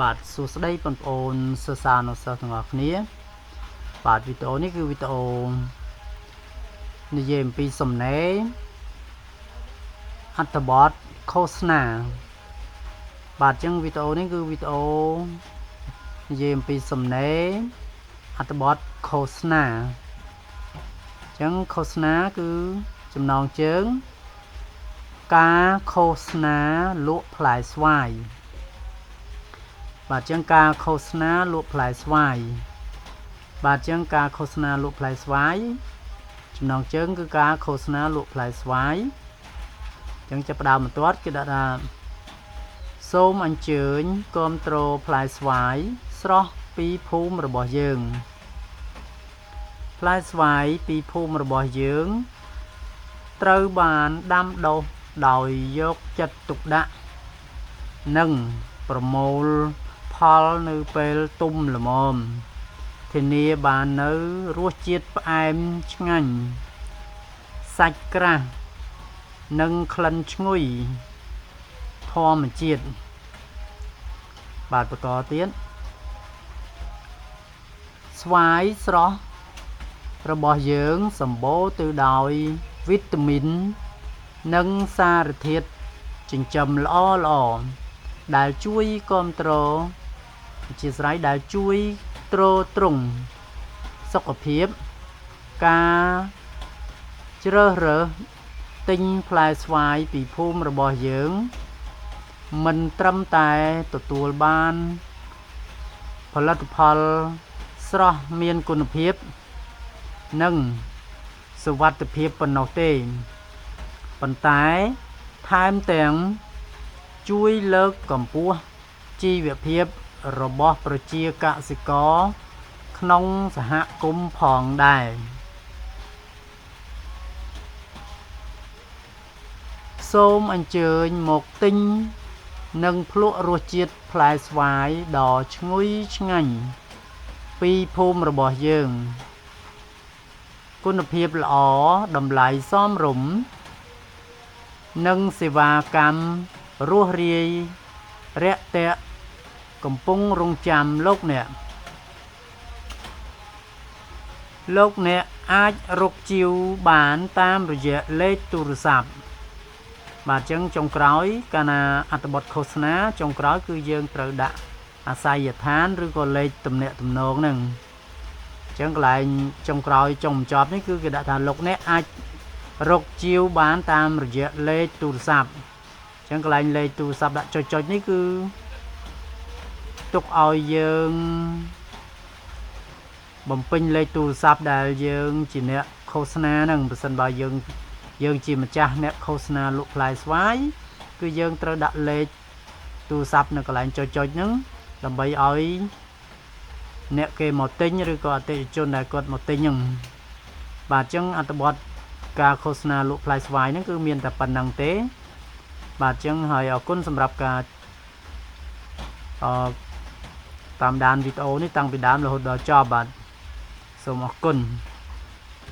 បាទសួស្តីបងប្អូនសិស្សានុសិស្សទាំងអស់គ្នាបាទវីដេអូនេះគឺវីដេអូនិយាយអំពីសំណេរអត្ថបទឃោសនាបាទអញ្ចឹងវីដេអូនេះគឺវីដេអូនិយាយអំពីសំណេរអត្ថបទឃោសនាអញ្ចឹងឃោសនាគឺចំណងជើងការឃោសនាលក់ផ្លែស្វាយបាទអញ្ចឹងការឃោសនាលក់ផ្លែស្វាយបាទអញ្ចឹងការឃោសនាលក់ផ្លែស្វាយចំណងជើងគឺការឃោសនាលក់ផ្លែស្វាយអញ្ចឹងចាប់ផ្ដើមបន្ទាត់គឺដាក់ថាសូមអញ្ជើញគាំទ្រផ្លែស្វាយស្រស់ពីភូមិរបស់យើងផ្លែស្វាយពីភូមិរបស់យើងត្រូវបានដាំដុះដោយយកចិត្តទុកដាក់និងប្រមូលផលនៅពេលទុំល្មមធានាបាននៅរសជាតិផ្អែមឆ្ងាញ់សាច់ក្រាស់និងក្លិនឈ្ងុយធម្មជាតិបាទបន្តទៀតស្វាយស្រស់របស់យើងសម្បូរទៅដោយវីតាមីននិងសារធាតុចិញ្ចឹមល្អដែលជួយគាំទ្រអធ្យាស្រ័យដែលជួយទ្រទ្រង់សុខភាពការជ្រើសរើសទិញផ្លែស្វាយពីភូមិរបស់យើងមិនត្រឹមតែទទួលបានផលិតផលស្រស់មានគុណភាពនិងសុវត្ថិភាពប៉ុណ្ណោះទេប៉ុន្តែថែមទាំងជួយលើកកម្ពស់ជីវភាពរបស់ប្រជាកសិករក្នុងសហគមន៍ផងដែរសូមអញ្ជើញមកទិញនិងភ្លក្សរសជាតិផ្លែស្វាយដ៏ឈ្ងុយឆ្ងាញ់ពីភូមិរបស់យើងគុណភាពល្អតម្លៃសមរម្យនិងសេវាកម្មរស់រាយរាក់ទាក់កំពុងរង់ចាំលោកអ្នកអាចរកជាវបានតាមរយៈលេខទូរស័ព្ទបាទអញ្ចឹងចុងក្រោយកាលណាអត្ថបទឃោសនាចុងក្រោយគឺយើងត្រូវដាក់អាស័យដ្ឋានឬក៏លេខទំនាក់ទំនងហ្នឹងអញ្ចឹងកន្លែងចុងក្រោយចុងបញ្ចប់នេះគឺគេដាក់ថាលោកអ្នកអាចរកជាវបានតាមរយៈលេខទូរស័ព្ទអញ្ចឹងកន្លែងលេខទូរស័ព្ទដាក់ចុចនេះគឺទុកឲ្យយើងបំពេញលេខទូរស័ព្ទដែលយើងជាអ្នកឃោសនាហ្នឹងបើសិនបើយើងជាម្ចាស់អ្នកឃោសនាលក់ផ្លែស្វាយគឺយើងត្រូវដាក់លេខទូរស័ព្ទនៅកន្លែងចុចហ្នឹងដើម្បីឲ្យអ្នកគេមកទិញឬក៏អតិថិជនដែលគាត់មកទិញហ្នឹងបាទអញ្ចឹងអត្ថបទការឃោសនាលក់ផ្លែស្វាយហ្នឹងគឺមានតែប៉ុណ្្នឹងទេបាទអញ្ចឹងហើយអរគុណសម្រាប់ការតាមដានវីដេអូនេះតាំងពីដើមរហូតដល់ចប់បាទសូមអរគុណ